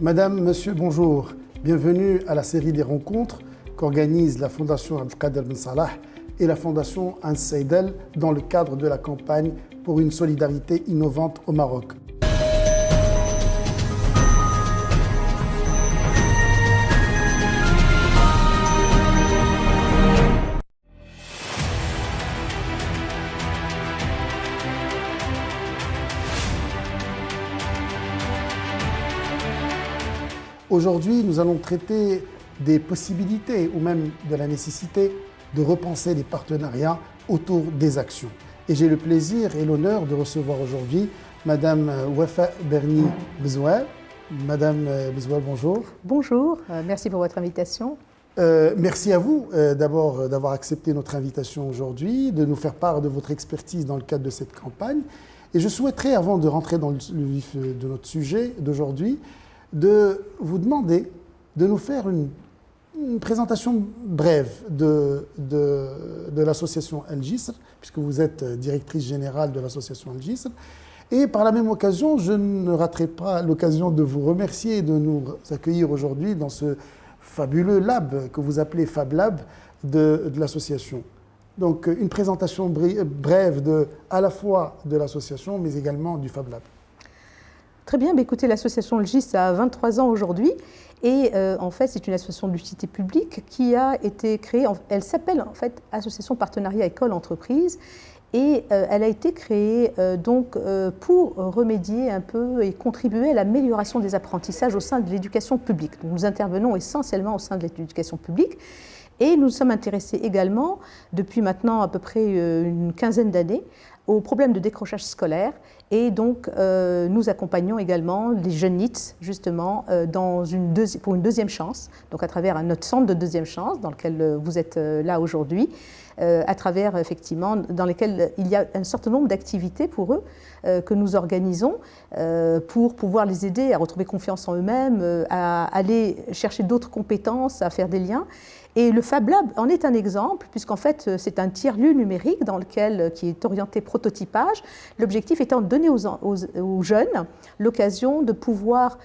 Madame, Monsieur, bonjour. Bienvenue à la série des rencontres qu'organise la Fondation Abdelkader Ben Salah et la Fondation Hans Seidel dans le cadre de la campagne pour une solidarité innovante au Maroc. Aujourd'hui, nous allons traiter des possibilités ou même de la nécessité de repenser les partenariats autour des actions. Et j'ai le plaisir et l'honneur de recevoir aujourd'hui Madame Wafa Berni Bezouel. Madame Bezouel, bonjour. Bonjour, merci pour votre invitation. Merci à vous d'abord d'avoir accepté notre invitation aujourd'hui, de nous faire part de votre expertise dans le cadre de cette campagne. Et je souhaiterais, avant de rentrer dans le vif de notre sujet d'aujourd'hui, de vous demander de nous faire une présentation brève de l'association Al Jisr, puisque vous êtes directrice générale de l'association Al Jisr. Et par la même occasion, je ne raterai pas l'occasion de vous remercier et de nous accueillir aujourd'hui dans ce fabuleux lab que vous appelez Fab Lab de l'association. Donc une présentation brève à la fois de l'association, mais également du Fab Lab. Très bien, écoutez, l'association Al Jisr a 23 ans aujourd'hui et en fait c'est une association d'utilité publique qui a été créée, elle s'appelle en fait Association Partenariat École-Entreprise et elle a été créée pour remédier un peu et contribuer à l'amélioration des apprentissages au sein de l'éducation publique. Donc, nous intervenons essentiellement au sein de l'éducation publique. Et nous sommes intéressés également, depuis maintenant à peu près une quinzaine d'années, aux problèmes de décrochage scolaire. Et donc, nous accompagnons également les jeunes NEETs, justement, pour une deuxième chance, donc à travers notre centre de deuxième chance, dans lequel vous êtes là aujourd'hui, à travers, effectivement, dans lesquels il y a un certain nombre d'activités pour eux que nous organisons pour pouvoir les aider à retrouver confiance en eux-mêmes, à aller chercher d'autres compétences, à faire des liens. Et le Fab Lab en est un exemple, puisqu'en fait, c'est un tiers-lieu numérique qui est orienté prototypage. L'objectif étant de donner aux jeunes l'occasion de pouvoir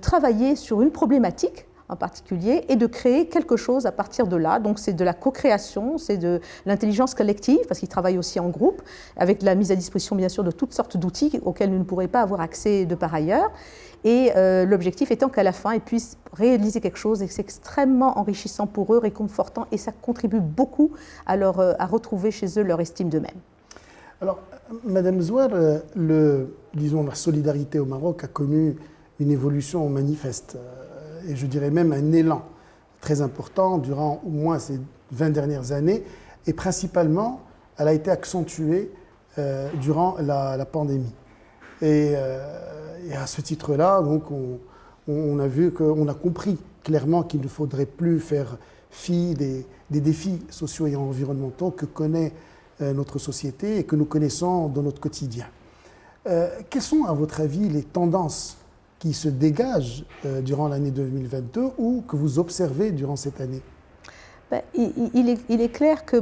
travailler sur une problématique en particulier et de créer quelque chose à partir de là. Donc c'est de la co-création, c'est de l'intelligence collective, parce qu'ils travaillent aussi en groupe, avec la mise à disposition bien sûr de toutes sortes d'outils auxquels nous ne pourrions pas avoir accès de par ailleurs. Et l'objectif étant qu'à la fin, ils puissent réaliser quelque chose et c'est extrêmement enrichissant pour eux, réconfortant, et ça contribue beaucoup à retrouver chez eux leur estime d'eux-mêmes. Alors, Madame Zouar, la solidarité au Maroc a connu une évolution manifeste, et je dirais même un élan très important durant au moins ces 20 dernières années, et principalement, elle a été accentuée durant la pandémie. Et à ce titre-là, donc, on a compris clairement qu'il ne faudrait plus faire fi des défis sociaux et environnementaux que connaît notre société et que nous connaissons dans notre quotidien. Quelles sont, à votre avis, les tendances qui se dégagent durant l'année 2022 ou que vous observez durant cette année? Il est clair que,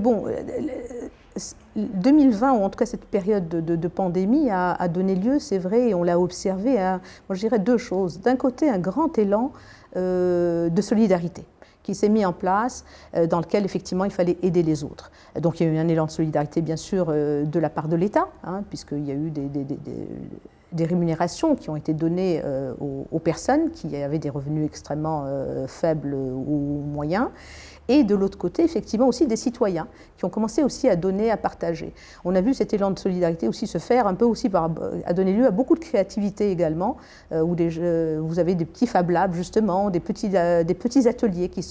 2020, ou en tout cas cette période de pandémie, a donné lieu, c'est vrai, et on l'a observé, moi je dirais deux choses. D'un côté, un grand élan de solidarité qui s'est mis en place, dans lequel effectivement il fallait aider les autres. Donc il y a eu un élan de solidarité bien sûr de la part de l'État, puisqu'il y a eu des rémunérations qui ont été données aux personnes qui avaient des revenus extrêmement faibles ou moyens. Et de l'autre côté, effectivement, aussi des citoyens qui ont commencé aussi à donner, à partager. On a vu cet élan de solidarité aussi se faire un peu aussi à donner lieu à beaucoup de créativité également, où vous avez des petits Fab Labs justement, des petits ateliers qui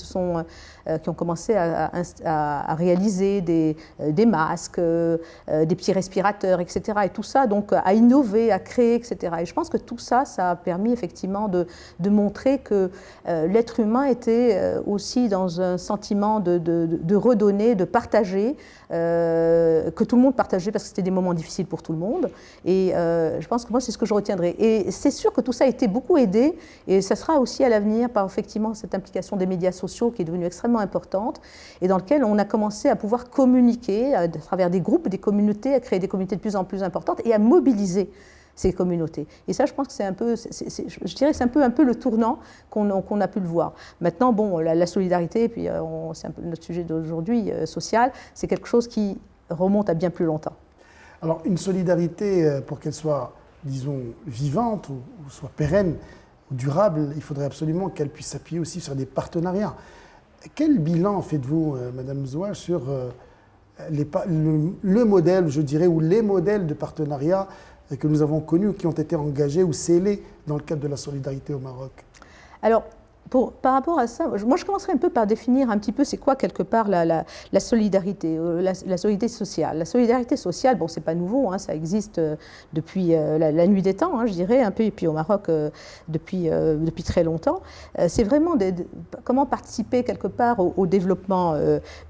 ont commencé à réaliser des masques, des petits respirateurs, etc. Et tout ça, donc à innover, à créer, etc. Et je pense que tout ça, ça a permis effectivement de montrer que l'être humain était aussi dans un sentiment de redonner, de partager, que tout le monde partageait parce que c'était des moments difficiles pour tout le monde. Et je pense que moi, c'est ce que je retiendrai. Et c'est sûr que tout ça a été beaucoup aidé et ça sera aussi à l'avenir par effectivement cette implication des médias sociaux qui est devenue extrêmement importante et dans lequel on a commencé à pouvoir communiquer à travers des groupes, des communautés, à créer des communautés de plus en plus importantes et à mobiliser ces communautés. Et ça, je pense que c'est un peu, je dirais, c'est un peu le tournant qu'on a pu le voir. Maintenant, bon, la solidarité, et puis c'est un peu notre sujet d'aujourd'hui, social, c'est quelque chose qui remonte à bien plus longtemps. Alors, une solidarité, pour qu'elle soit, disons, vivante ou soit pérenne ou durable, il faudrait absolument qu'elle puisse s'appuyer aussi sur des partenariats. Quel bilan faites-vous, Madame Zouaj, sur le modèle, je dirais, ou les modèles de partenariat que nous avons connus, qui ont été engagés ou scellés dans le cadre de la solidarité au Maroc? Alors, par rapport à ça, moi je commencerai un peu par définir un petit peu c'est quoi quelque part la solidarité, la solidarité sociale. La solidarité sociale, bon c'est pas nouveau, hein, ça existe depuis la nuit des temps, hein, je dirais, un peu, et puis au Maroc depuis très longtemps. C'est vraiment comment participer quelque part au développement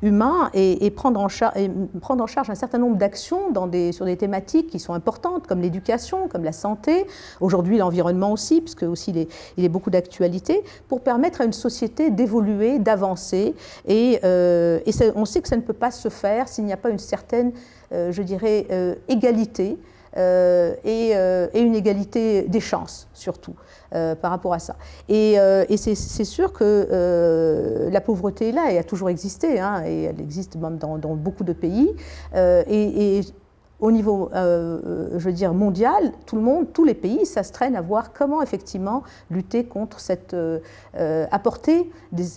humain et prendre en charge un certain nombre d'actions sur des thématiques qui sont importantes, comme l'éducation, comme la santé, aujourd'hui l'environnement aussi, puisque aussi il est beaucoup d'actualité, pour permettre à une société d'évoluer, d'avancer. Et on sait que ça ne peut pas se faire s'il n'y a pas une certaine, je dirais, égalité et une égalité des chances, surtout, par rapport à ça. Et c'est sûr que la pauvreté est là, et a toujours existé, hein, et elle existe même dans beaucoup de pays. Au niveau, je veux dire, mondial, tous les pays s'astreignent à voir comment effectivement lutter contre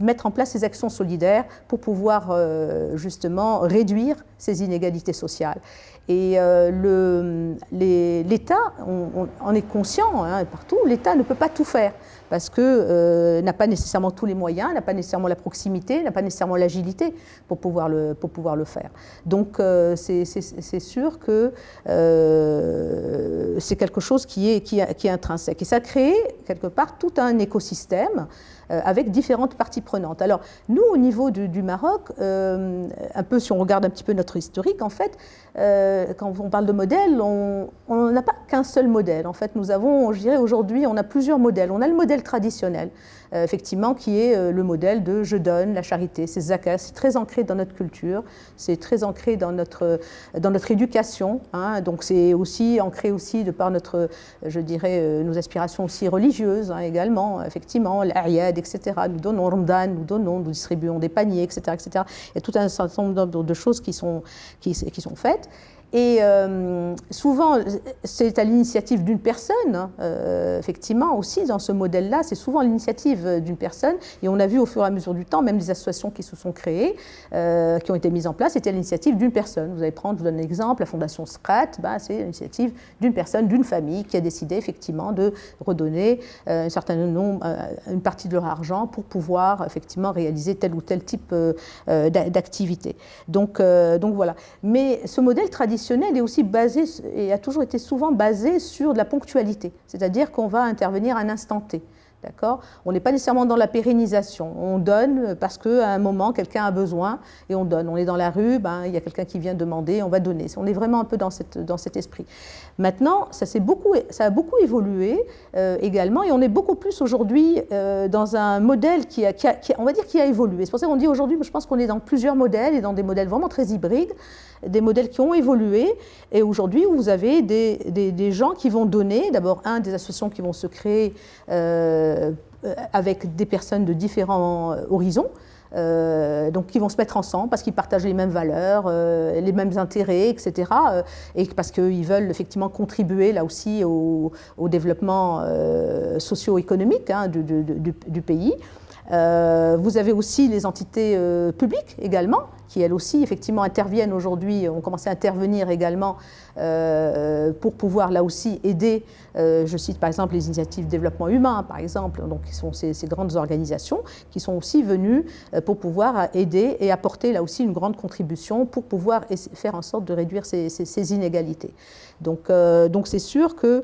mettre en place ces actions solidaires pour pouvoir justement réduire ces inégalités sociales. Et l'État, on en est conscient, hein, partout, l'État ne peut pas tout faire parce que n'a pas nécessairement tous les moyens, n'a pas nécessairement la proximité, n'a pas nécessairement l'agilité pour pouvoir le faire. Donc c'est sûr que c'est quelque chose qui est intrinsèque. Et ça crée quelque part tout un écosystème avec différentes parties prenantes. Alors, nous, au niveau du Maroc, un peu, si on regarde un petit peu notre historique, en fait, quand on parle de modèle, on n'a pas qu'un seul modèle. En fait, nous avons, je dirais, aujourd'hui, on a plusieurs modèles. On a le modèle traditionnel, effectivement, qui est le modèle de « je donne », la charité, c'est zakat, c'est très ancré dans notre culture, c'est très ancré dans notre éducation, hein, donc c'est aussi ancré aussi de par notre, je dirais, nos aspirations aussi religieuses, hein, également, effectivement, l'Ariad, etc. Nous donnons Ramadan, nous distribuons des paniers, etc., etc. Il y a tout un certain nombre de choses qui sont faites. Et souvent, c'est à l'initiative d'une personne, effectivement, aussi dans ce modèle-là, c'est souvent l'initiative d'une personne. Et on a vu au fur et à mesure du temps, même des associations qui se sont créées, qui ont été mises en place, c'était à l'initiative d'une personne. Vous allez prendre, je vous donne un exemple, la Fondation Scrat, c'est l'initiative d'une personne, d'une famille qui a décidé effectivement de redonner un certain nombre, une partie de leur argent pour pouvoir effectivement réaliser tel ou tel type d'activité. Donc voilà. Mais ce modèle traditionnel est aussi basé, et a toujours été souvent basé sur de la ponctualité, c'est-à-dire qu'on va intervenir à un instant T. D'accord ? On n'est pas nécessairement dans la pérennisation. On donne parce qu'à un moment, quelqu'un a besoin et on donne. On est dans la rue, il y a quelqu'un qui vient demander, on va donner. On est vraiment un peu dans cet esprit. Maintenant, ça a beaucoup évolué également et on est beaucoup plus aujourd'hui dans un modèle on va dire, qui a évolué. C'est pour ça qu'on dit aujourd'hui, je pense qu'on est dans plusieurs modèles et dans des modèles vraiment très hybrides, des modèles qui ont évolué. Et aujourd'hui, vous avez des gens qui vont donner, d'abord, des associations qui vont se créer avec des personnes de différents horizons, donc qui vont se mettre ensemble parce qu'ils partagent les mêmes valeurs, les mêmes intérêts, etc. Et parce qu'ils veulent effectivement contribuer là aussi au développement socio-économique, hein, du pays. Vous avez aussi les entités publiques également, qui elles aussi effectivement interviennent aujourd'hui, ont commencé à intervenir également pour pouvoir là aussi aider, je cite par exemple les initiatives de développement humain par exemple, donc qui sont ces grandes organisations qui sont aussi venues pour pouvoir aider et apporter là aussi une grande contribution pour pouvoir faire en sorte de réduire ces inégalités. Donc c'est sûr que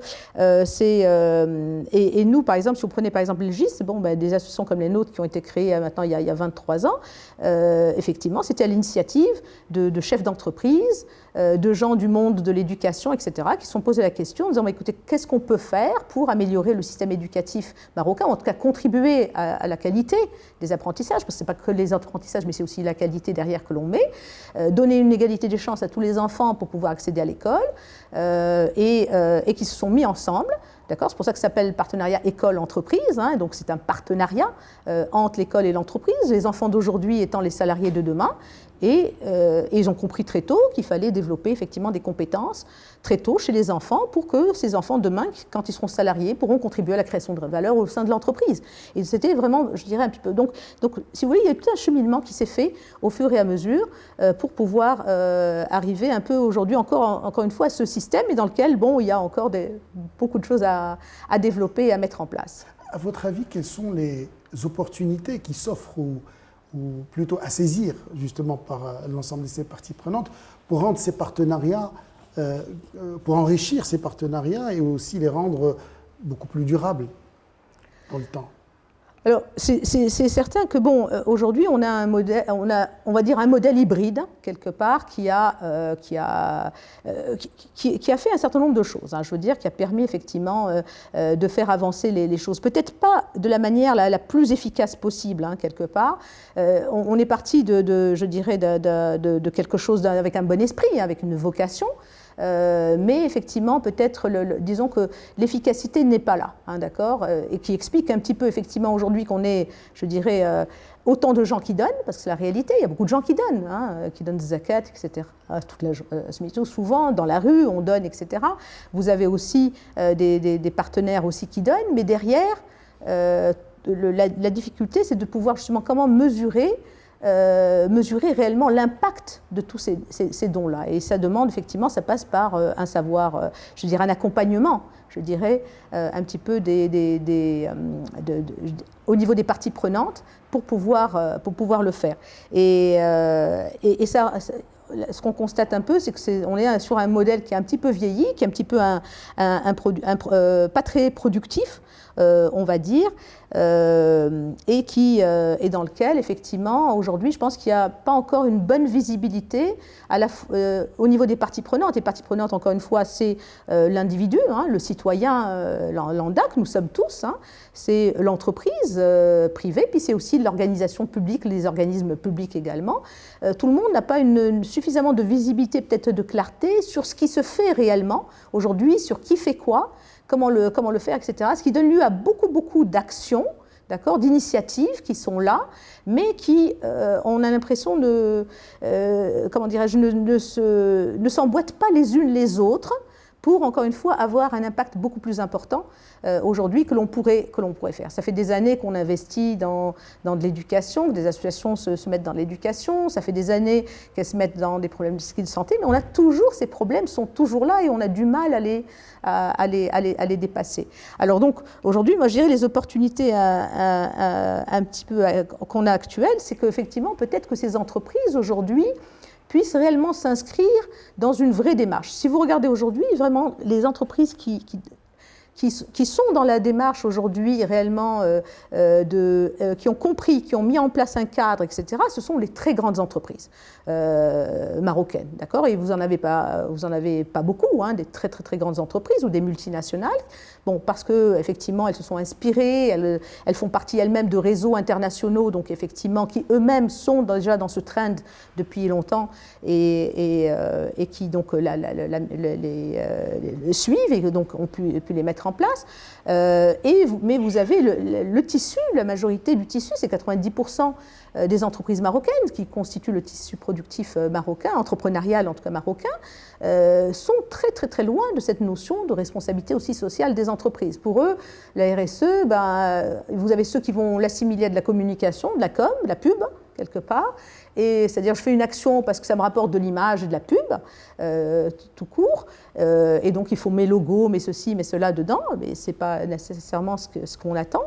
et nous par exemple, si vous prenez par exemple le GIS, des associations comme les nôtres qui ont été créées maintenant il y a 23 ans, effectivement c'était à l'initiative l'initiative de chefs d'entreprise, de gens du monde de l'éducation, etc., qui se sont posés la question en disant écoutez, qu'est-ce qu'on peut faire pour améliorer le système éducatif marocain, en tout cas contribuer à la qualité des apprentissages, parce que ce n'est pas que les apprentissages, mais c'est aussi la qualité derrière que l'on met, donner une égalité des chances à tous les enfants pour pouvoir accéder à l'école, et qui se sont mis ensemble. D'accord, c'est pour ça que ça s'appelle partenariat école-entreprise, hein, donc c'est un partenariat entre l'école et l'entreprise, les enfants d'aujourd'hui étant les salariés de demain, et ils ont compris très tôt qu'il fallait développer effectivement des compétences très tôt chez les enfants pour que ces enfants demain, quand ils seront salariés, pourront contribuer à la création de valeur au sein de l'entreprise. Et c'était vraiment, je dirais un petit peu, donc si vous voulez, il y a tout un cheminement qui s'est fait au fur et à mesure pour pouvoir arriver un peu aujourd'hui encore une fois à ce système, et dans lequel bon, il y a encore beaucoup de choses à développer et à mettre en place. À votre avis, quelles sont les opportunités qui s'offrent ou plutôt à saisir justement par l'ensemble de ces parties prenantes pour rendre ces partenariats, pour enrichir ces partenariats et aussi les rendre beaucoup plus durables dans le temps? Alors, c'est certain que bon, aujourd'hui, on a un modèle, on va dire un modèle hybride quelque part qui a fait un certain nombre de choses. Hein, je veux dire, qui a permis effectivement de faire avancer les choses. Peut-être pas de la manière la plus efficace possible, hein, quelque part. On est parti je dirais, de quelque chose avec un bon esprit, avec une vocation. Mais effectivement, peut-être, disons que l'efficacité n'est pas là, hein, d'accord, et qui explique un petit peu effectivement aujourd'hui qu'on ait, je dirais, autant de gens qui donnent, parce que c'est la réalité, il y a beaucoup de gens qui donnent des zakats, etc. Souvent, dans la rue, on donne, etc. Vous avez aussi des partenaires aussi qui donnent, mais derrière, la difficulté, c'est de pouvoir justement comment mesurer réellement l'impact de tous ces dons-là. Et ça demande, effectivement, ça passe par un savoir, je dirais un accompagnement, je dirais, un petit peu au niveau des parties prenantes pour pouvoir le faire. Et ça, ce qu'on constate un peu, c'est qu'on est sur un modèle qui est un petit peu vieilli, qui est un petit peu pas très productif, on va dire, et dans lequel, effectivement, aujourd'hui, je pense qu'il n'y a pas encore une bonne visibilité au niveau des parties prenantes. Les parties prenantes, encore une fois, c'est l'individu, hein, le citoyen lambda, que nous sommes tous, hein, c'est l'entreprise privée, puis c'est aussi l'organisation publique, les organismes publics également. Tout le monde n'a pas suffisamment de visibilité, peut-être de clarté, sur ce qui se fait réellement aujourd'hui, sur qui fait quoi, comment le faire, etc. Ce qui donne lieu à beaucoup d'actions, d'accord, d'initiatives qui sont là, mais qui, on a l'impression ne s'emboîtent pas les unes les autres pour, encore une fois, avoir un impact beaucoup plus important aujourd'hui que l'on pourrait faire. Ça fait des années qu'on investit dans de l'éducation, que des associations se mettent dans l'éducation, ça fait des années qu'elles se mettent dans des problèmes de santé, mais on a toujours, ces problèmes sont toujours là et on a du mal à les dépasser. Alors donc, aujourd'hui, moi je dirais les opportunités un petit peu qu'on a actuelles, c'est qu'effectivement, peut-être que ces entreprises aujourd'hui puissent réellement s'inscrire dans une vraie démarche. Si vous regardez aujourd'hui, vraiment, les entreprises qui sont dans la démarche aujourd'hui réellement, qui ont compris, qui ont mis en place un cadre, etc., ce sont les très grandes entreprises marocaines, d'accord ? Et vous en avez pas beaucoup, hein, des très grandes entreprises ou des multinationales, bon, parce qu'effectivement, elles se sont inspirées, elles font partie elles-mêmes de réseaux internationaux, donc effectivement, qui eux-mêmes sont déjà dans ce trend depuis longtemps et qui donc les suivent et donc ont pu les mettre en place. Mais vous avez le tissu, la majorité du tissu, c'est 90% des entreprises marocaines qui constituent le tissu productif marocain, entrepreneurial en tout cas marocain, sont très loin de cette notion de responsabilité aussi sociale des entreprises. Pour eux, la RSE, vous avez ceux qui vont l'assimiler à de la communication, de la com, de la pub, quelque part, et c'est-à-dire je fais une action parce que ça me rapporte de l'image et de la pub, tout court, et donc il faut mes logos, mes ceci, mes cela dedans, mais ce n'est pas nécessairement ce qu'on attend.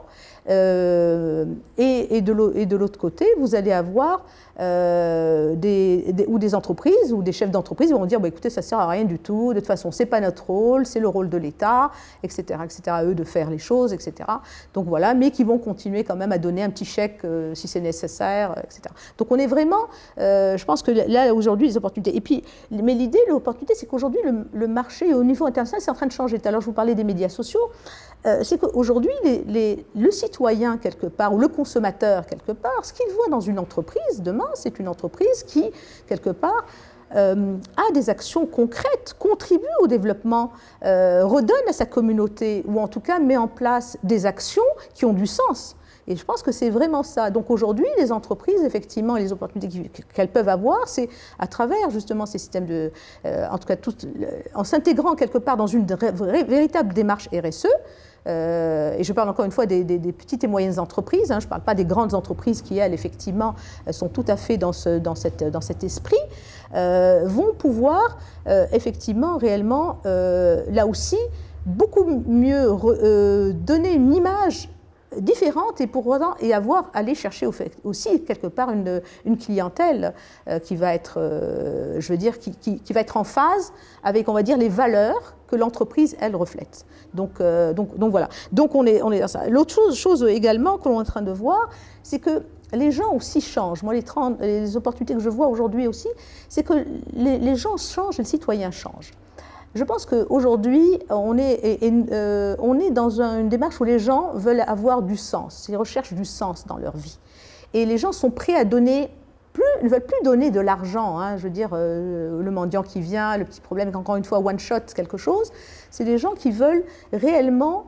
Et de l'autre côté, vous allez avoir des entreprises ou des chefs d'entreprise qui vont dire écoutez, ça ne sert à rien du tout, de toute façon, ce n'est pas notre rôle, c'est le rôle de l'État, etc., à eux de faire les choses, etc. Donc voilà, mais qui vont continuer quand même à donner un petit chèque si c'est nécessaire, etc. Donc on est vraiment, je pense que là, aujourd'hui, les opportunités. Et puis, mais l'idée, l'opportunité, c'est qu'aujourd'hui, le marché au niveau international, c'est en train de changer. Tout à l'heure, je vous parlais des médias sociaux. C'est qu'aujourd'hui, le citoyen, quelque part, ou le consommateur, quelque part, ce qu'il voit dans une entreprise, demain, c'est une entreprise qui, quelque part, a des actions concrètes, contribue au développement, redonne à sa communauté, ou en tout cas met en place des actions qui ont du sens. Et je pense que c'est vraiment ça. Donc aujourd'hui, les entreprises, effectivement, et les opportunités qu'elles peuvent avoir, c'est à travers justement ces systèmes de, en tout cas, en s'intégrant quelque part dans une véritable démarche RSE. Et je parle encore une fois des petites et moyennes entreprises, je ne parle pas des grandes entreprises qui, elles, effectivement, sont tout à fait dans cet esprit, vont pouvoir, effectivement, réellement, là aussi, beaucoup mieux donner une image différente et aller chercher aussi quelque part une clientèle qui va être, je veux dire, qui va être en phase avec, on va dire, les valeurs que l'entreprise, elle, reflète. Donc voilà. Donc on est dans ça. L'autre chose également que l'on est en train de voir, c'est que les gens aussi changent. Moi, les opportunités que je vois aujourd'hui aussi, c'est que les gens changent et le citoyen change. Je pense qu'aujourd'hui, on est dans une démarche où les gens veulent avoir du sens, ils recherchent du sens dans leur vie. Et les gens sont prêts à donner, ne veulent plus donner de l'argent, je veux dire, le mendiant qui vient, le petit problème, encore une fois, one shot, quelque chose. C'est des gens qui veulent réellement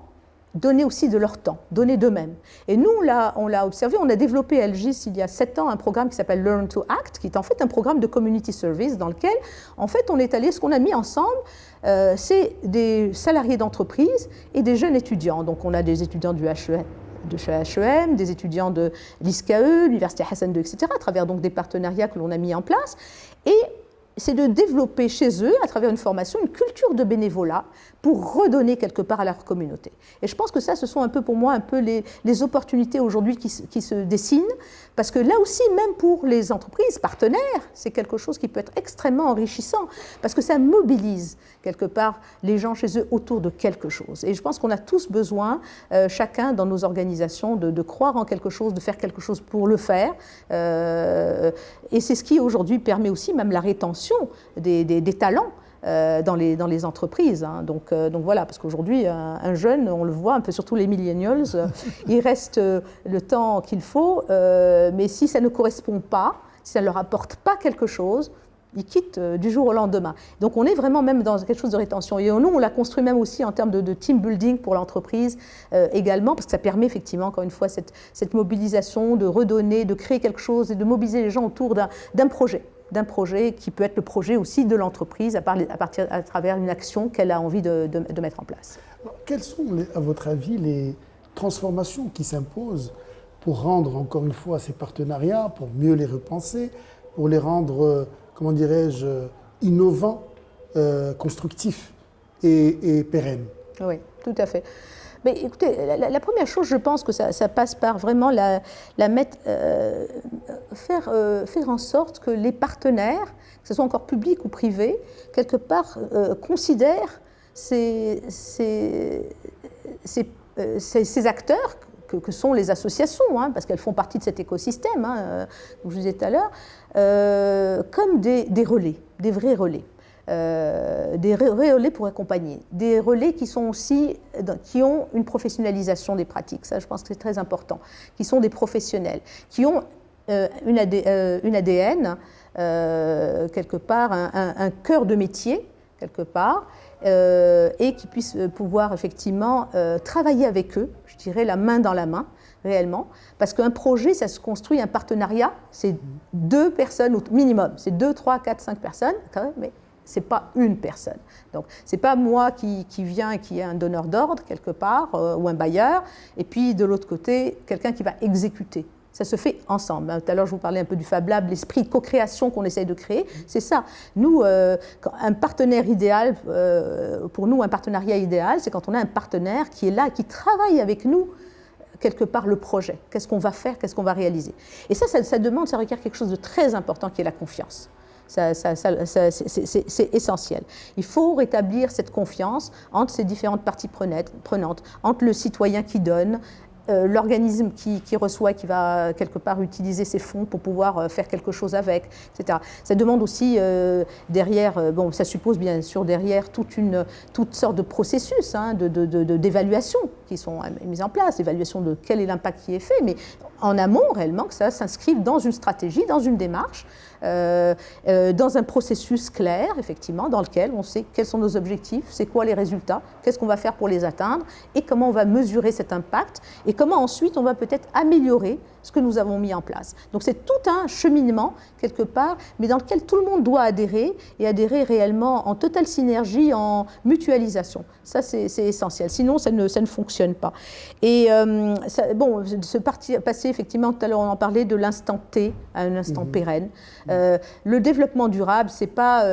donner aussi de leur temps, donner d'eux-mêmes. Et nous, on l'a observé, on a développé à Elgis il y a 7 ans un programme qui s'appelle Learn to Act, qui est en fait un programme de community service dans lequel, en fait, ce qu'on a mis ensemble, c'est des salariés d'entreprise et des jeunes étudiants. Donc on a des étudiants du HEM, des étudiants de l'ISCAE, l'Université Hassan II, etc., à travers donc des partenariats que l'on a mis en place. Et c'est de développer chez eux, à travers une formation, une culture de bénévolat pour redonner quelque part à leur communauté. Et je pense que ça, ce sont un peu pour moi les opportunités aujourd'hui qui se dessinent, parce que là aussi, même pour les entreprises partenaires, c'est quelque chose qui peut être extrêmement enrichissant, parce que ça mobilise quelque part les gens chez eux autour de quelque chose. Et je pense qu'on a tous besoin, chacun dans nos organisations, de croire en quelque chose, de faire quelque chose pour le faire. Et c'est ce qui aujourd'hui permet aussi même la rétention des talents dans les entreprises. Donc voilà, parce qu'aujourd'hui, un jeune, on le voit un peu, surtout les millennials, il reste le temps qu'il faut, mais si ça ne correspond pas, si ça ne leur apporte pas quelque chose, ils quittent du jour au lendemain. Donc on est vraiment même dans quelque chose de rétention. Et nous, on l'a construit même aussi en termes de team building pour l'entreprise également, parce que ça permet effectivement, encore une fois, cette mobilisation, de redonner, de créer quelque chose et de mobiliser les gens autour d'un projet qui peut être le projet aussi de l'entreprise à travers une action qu'elle a envie de mettre en place. Alors, quelles sont, à votre avis, les transformations qui s'imposent pour rendre, encore une fois, ces partenariats, pour mieux les repenser, pour les rendre, comment dirais-je, innovants, constructifs et pérennes? Oui, tout à fait. Mais écoutez, la première chose, je pense que ça passe par vraiment faire en sorte que les partenaires, que ce soit encore publics ou privés, quelque part considèrent ces acteurs que sont les associations, parce qu'elles font partie de cet écosystème, comme je vous disais tout à l'heure, comme des relais, des vrais relais. Des relais pour accompagner, des relais qui ont une professionnalisation des pratiques, ça je pense que c'est très important, qui sont des professionnels, qui ont une ADN, quelque part, un cœur de métier, quelque part, et qui puissent pouvoir effectivement travailler avec eux, je dirais la main dans la main, réellement, parce qu'un projet, ça se construit, un partenariat, c'est 2 personnes au minimum, c'est 2, 3, 4, 5 personnes, quand même, mais ce n'est pas une personne. Donc, ce n'est pas moi qui viens et qui est un donneur d'ordre quelque part, ou un bailleur, et puis de l'autre côté, quelqu'un qui va exécuter Ça se fait ensemble. Tout à l'heure, je vous parlais un peu du Fab Lab, l'esprit de co-création qu'on essaye de créer. C'est ça. Nous, un partenaire idéal, pour nous, un partenariat idéal, c'est quand on a un partenaire qui est là, qui travaille avec nous, quelque part, le projet. Qu'est-ce qu'on va faire, qu'est-ce qu'on va réaliser. Et ça requiert quelque chose de très important qui est la confiance. C'est essentiel. Il faut rétablir cette confiance entre ces différentes parties prenantes, entre le citoyen qui donne, l'organisme qui reçoit, qui va quelque part utiliser ses fonds pour pouvoir faire quelque chose avec, etc. Ça demande aussi derrière, ça suppose bien sûr derrière toutes sortes de processus d'évaluation qui sont mis en place, évaluation de quel est l'impact qui est fait, mais en amont réellement que ça s'inscrive dans une stratégie, dans une démarche, dans un processus clair, effectivement, dans lequel on sait quels sont nos objectifs, c'est quoi les résultats, qu'est-ce qu'on va faire pour les atteindre, et comment on va mesurer cet impact, et comment ensuite on va peut-être améliorer ce que nous avons mis en place. Donc c'est tout un cheminement, quelque part, mais dans lequel tout le monde doit adhérer, et adhérer réellement en totale synergie, en mutualisation. Ça, c'est essentiel. Sinon, ça ne fonctionne pas. Et passer, effectivement, tout à l'heure, on en parlait de l'instant T à un instant pérenne. Le développement durable, c'est pas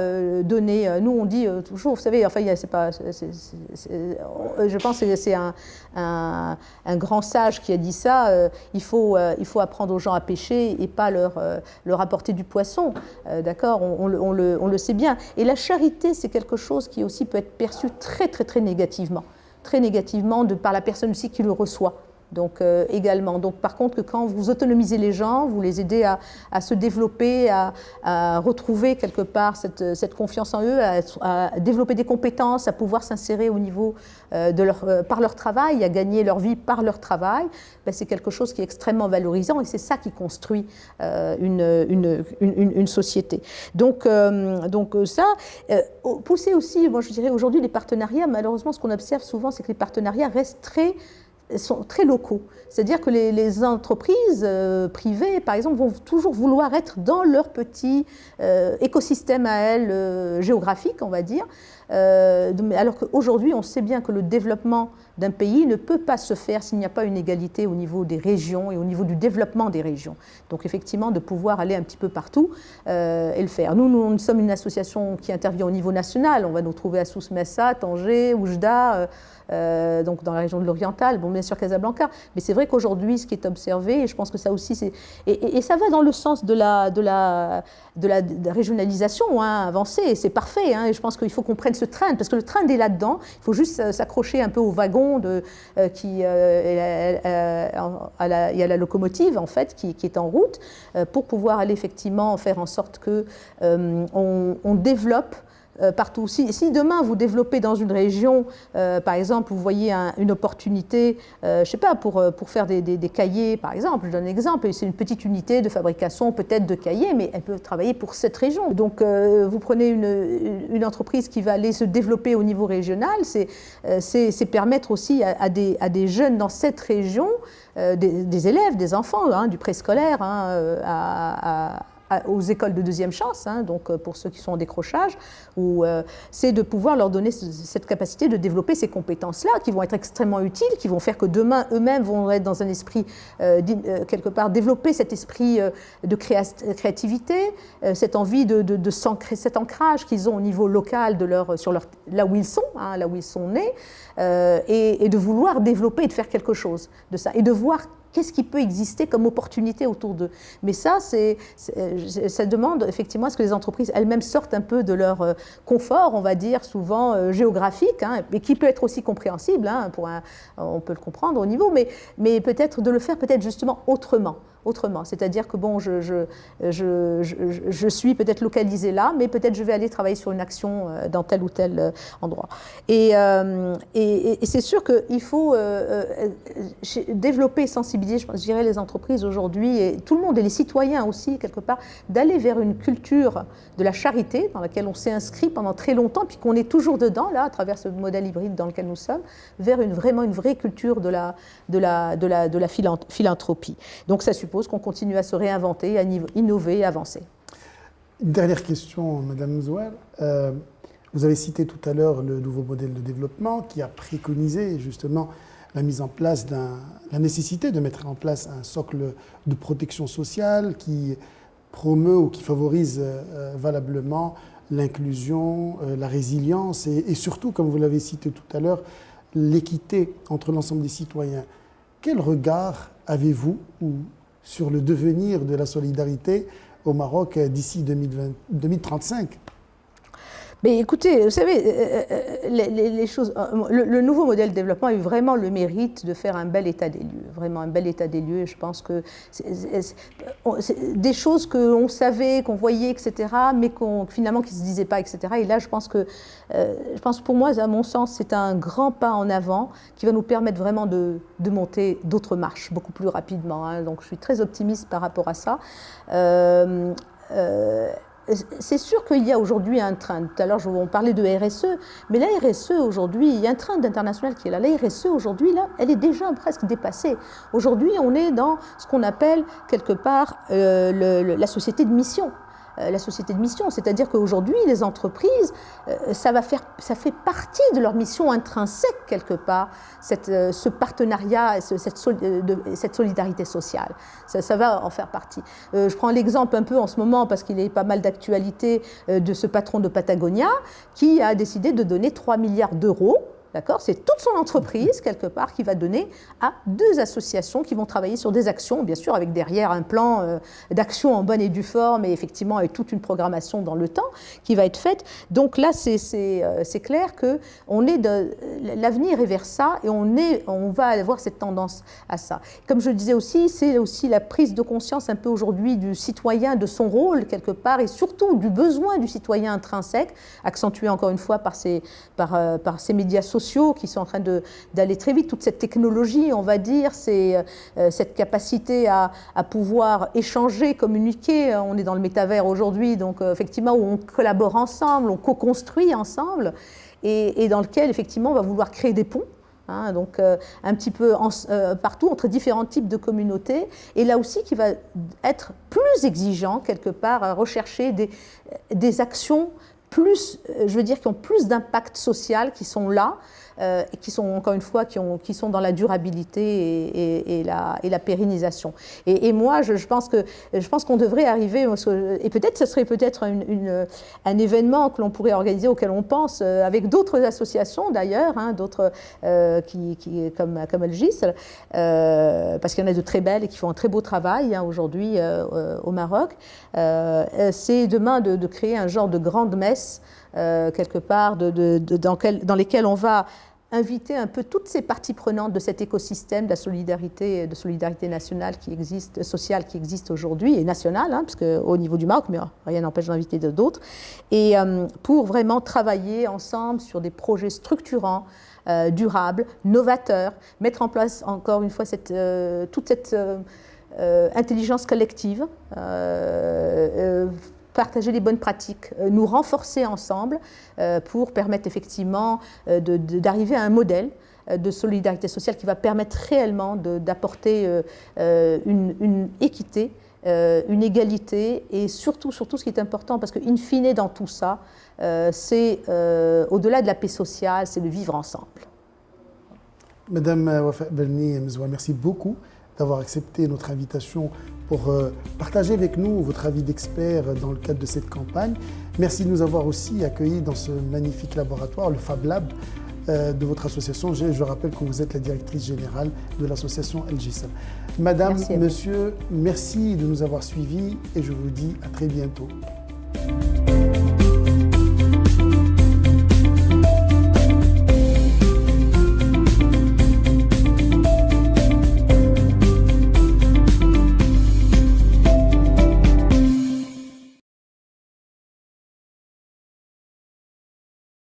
donné. Nous, on dit toujours, vous savez, enfin, c'est pas. Je pense que c'est un grand sage qui a dit ça. Il faut apprendre aux gens à pêcher et pas leur apporter du poisson. D'accord, on le sait bien. Et la charité, c'est quelque chose qui aussi peut être perçu très, très, très négativement. Très négativement par la personne aussi qui le reçoit. Donc également. Donc par contre, que quand vous autonomisez les gens, vous les aidez à se développer, à retrouver quelque part cette confiance en eux, à développer des compétences, à pouvoir s'insérer au niveau par leur travail, à gagner leur vie par leur travail, c'est quelque chose qui est extrêmement valorisant et c'est ça qui construit une société. Donc ça, pousser aussi, moi je dirais aujourd'hui les partenariats, malheureusement ce qu'on observe souvent, c'est que les partenariats restent sont très locaux. C'est-à-dire que les entreprises privées, par exemple, vont toujours vouloir être dans leur petit écosystème à elles, géographique, on va dire. Alors qu'aujourd'hui, on sait bien que le développement d'un pays ne peut pas se faire s'il n'y a pas une égalité au niveau des régions et au niveau du développement des régions. Donc effectivement, de pouvoir aller un petit peu partout et le faire. Nous sommes une association qui intervient au niveau national. On va nous trouver à Souss-Messa, Tanger, Oujda, donc dans la région de l'Oriental, bien sûr Casablanca. Mais c'est vrai qu'aujourd'hui, ce qui est observé, et je pense que ça aussi, et ça va dans le sens de la régionalisation avancée, et c'est parfait. Et je pense qu'il faut qu'on prenne ce train, parce que le train est là-dedans. Il faut juste s'accrocher un peu au wagon il y a la locomotive en fait qui est en route pour pouvoir aller effectivement faire en sorte que on développe partout. Si demain vous développez dans une région, par exemple, vous voyez une opportunité, je ne sais pas, pour faire des cahiers, par exemple, je donne un exemple, c'est une petite unité de fabrication peut-être de cahiers, mais elle peut travailler pour cette région. Donc vous prenez une entreprise qui va aller se développer au niveau régional, c'est permettre aussi à des jeunes dans cette région, des élèves, des enfants, du préscolaire, aux écoles de deuxième chance, donc pour ceux qui sont en décrochage, c'est de pouvoir leur donner cette capacité de développer ces compétences-là qui vont être extrêmement utiles, qui vont faire que demain, eux-mêmes vont être dans un esprit, quelque part, développer cet esprit de créativité, cette envie cet ancrage qu'ils ont au niveau local là où ils sont nés, et de vouloir développer et de faire quelque chose de ça, et de voir qu'est-ce qui peut exister comme opportunité autour d'eux. Mais ça demande effectivement à ce que les entreprises elles-mêmes sortent un peu de leur confort, on va dire, souvent géographique, et qui peut être aussi compréhensible, on peut le comprendre au niveau, mais peut-être de le faire peut-être justement autrement. C'est-à-dire que je suis peut-être localisée là, mais peut-être je vais aller travailler sur une action dans tel ou tel endroit. Et c'est sûr qu'il faut développer, sensibiliser, je dirais, les entreprises aujourd'hui, et tout le monde, et les citoyens aussi, quelque part, d'aller vers une culture de la charité, dans laquelle on s'est inscrit pendant très longtemps, puis qu'on est toujours dedans, là, à travers ce modèle hybride dans lequel nous sommes, vers vraiment une vraie culture de la philanthropie. Donc ça suppose qu'on continue à se réinventer, à innover, à avancer. Une dernière question, Madame Zoual. Vous avez cité tout à l'heure le nouveau modèle de développement qui a préconisé justement la mise en place la nécessité de mettre en place un socle de protection sociale qui promeut ou qui favorise valablement l'inclusion, la résilience et surtout, comme vous l'avez cité tout à l'heure, l'équité entre l'ensemble des citoyens. Quel regard avez-vous sur le devenir de la solidarité au Maroc d'ici 2035 ? Mais écoutez, vous savez, les choses, le nouveau modèle de développement a eu vraiment le mérite de faire un bel état des lieux, vraiment un bel état des lieux. Je pense que c'est des choses qu'on savait, qu'on voyait, etc., mais finalement qui ne se disaient pas, etc. Et là, je pense pour moi, à mon sens, c'est un grand pas en avant qui va nous permettre vraiment de monter d'autres marches beaucoup plus rapidement. Hein. Donc, je suis très optimiste par rapport à ça. C'est sûr qu'il y a aujourd'hui un train. Tout à l'heure, on parlait de RSE, mais la RSE aujourd'hui, il y a un train international qui est là. La RSE aujourd'hui, là, elle est déjà presque dépassée. Aujourd'hui, on est dans ce qu'on appelle quelque part la société de mission. La société de mission, c'est-à-dire qu'aujourd'hui, les entreprises, ça fait partie de leur mission intrinsèque quelque part, ce partenariat, cette solidarité sociale. Ça va en faire partie. Je prends l'exemple un peu en ce moment, parce qu'il y a pas mal d'actualité, de ce patron de Patagonia qui a décidé de donner 3 milliards d'euros. D'accord ? C'est toute son entreprise, quelque part, qui va donner à 2 associations qui vont travailler sur des actions, bien sûr, avec derrière un plan d'action en bonne et due forme, et effectivement avec toute une programmation dans le temps qui va être faite. Donc là, c'est clair que l'avenir est vers ça, et on va avoir cette tendance à ça. Comme je le disais aussi, c'est aussi la prise de conscience un peu aujourd'hui du citoyen, de son rôle, quelque part, et surtout du besoin du citoyen intrinsèque, accentué encore une fois par ces médias sociaux qui sont en train d'aller très vite, toute cette technologie, on va dire, cette capacité à pouvoir échanger, communiquer. On est dans le métavers aujourd'hui, donc effectivement, où on collabore ensemble, on co-construit ensemble, et dans lequel, effectivement, on va vouloir créer des ponts. Hein, donc un petit peu partout, entre différents types de communautés, et là aussi qui va être plus exigeant, quelque part, à rechercher des actions plus, je veux dire, qui ont plus d'impact social, qui sont là, et qui sont, encore une fois, qui sont dans la durabilité et la pérennisation. Et moi, je pense qu'on devrait arriver, et peut-être ce serait peut-être un événement que l'on pourrait organiser, auquel on pense, avec d'autres associations d'ailleurs, hein, d'autres comme El GIS, parce qu'il y en a de très belles et qui font un très beau travail hein, aujourd'hui au Maroc. C'est demain de créer un genre de grande messe, quelque part, dans lesquelles on va inviter un peu toutes ces parties prenantes de cet écosystème de solidarité nationale qui existe, sociale qui existe aujourd'hui, et nationale, hein, parce qu'au niveau du Maroc, mais rien n'empêche d'inviter d'autres, et pour vraiment travailler ensemble sur des projets structurants, durables, novateurs, mettre en place encore une fois toute cette intelligence collective, partager les bonnes pratiques, nous renforcer ensemble pour permettre effectivement d'arriver à un modèle de solidarité sociale qui va permettre réellement d'apporter une équité, une égalité, et surtout ce qui est important, parce qu'in fine dans tout ça, c'est au-delà de la paix sociale, c'est le vivre ensemble. Madame Wafa Belni Mezwa, merci beaucoup d'avoir accepté notre invitation pour partager avec nous votre avis d'expert dans le cadre de cette campagne. Merci de nous avoir aussi accueillis dans ce magnifique laboratoire, le Fab Lab de votre association. Je rappelle que vous êtes la directrice générale de l'association El GIS. Madame, monsieur, merci de nous avoir suivis et je vous dis à très bientôt.